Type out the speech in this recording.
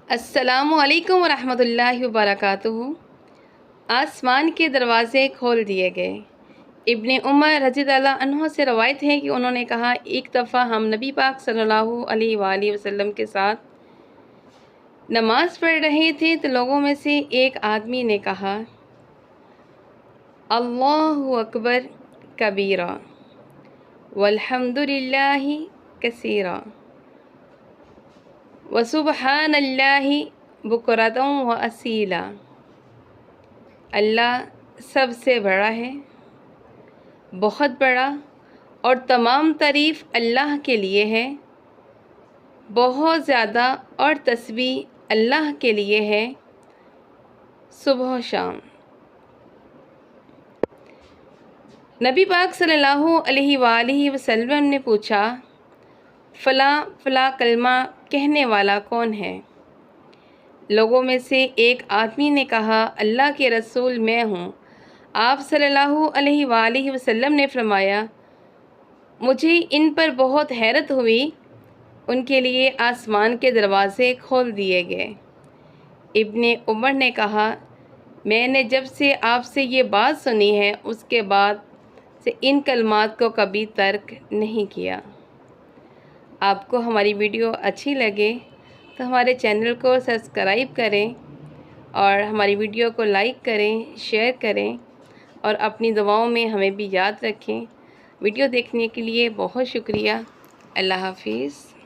السلام علیکم ورحمۃ اللہ وبرکاتہ۔ آسمان کے دروازے کھول دیے گئے۔ ابن عمر رضی اللہ عنہ سے روایت ہے کہ انہوں نے کہا، ایک دفعہ ہم نبی پاک صلی اللہ علیہ وآلہ وسلم کے ساتھ نماز پڑھ رہے تھے تو لوگوں میں سے ایک آدمی نے کہا، اللہ اکبر کبیرہ والحمد للہ کثیرہ وسبحان اللہ بکرۃ و اصیلا۔ اللہ سب سے بڑا ہے، بہت بڑا، اور تمام تعریف اللہ کے لیے ہے، بہت زیادہ، اور تسبیح اللہ کے لیے ہے، صبح و شام۔ نبی پاک صلی اللہ علیہ وآلہ وسلم نے پوچھا، فلاں فلاں کلمہ کہنے والا کون ہے؟ لوگوں میں سے ایک آدمی نے کہا، اللہ کے رسول میں ہوں۔ آپ صلی اللہ علیہ وآلہ وسلم نے فرمایا، مجھے ان پر بہت حیرت ہوئی، ان کے لیے آسمان کے دروازے کھول دیے گئے۔ ابن عمر نے کہا، میں نے جب سے آپ سے یہ بات سنی ہے اس کے بعد سے ان کلمات کو کبھی ترک نہیں کیا۔ آپ کو ہماری ویڈیو اچھی لگے تو ہمارے چینل کو سبسکرائب کریں اور ہماری ویڈیو کو لائک کریں، شیئر کریں اور اپنی دعاؤں میں ہمیں بھی یاد رکھیں۔ ویڈیو دیکھنے کے لیے بہت شکریہ۔ اللہ حافظ۔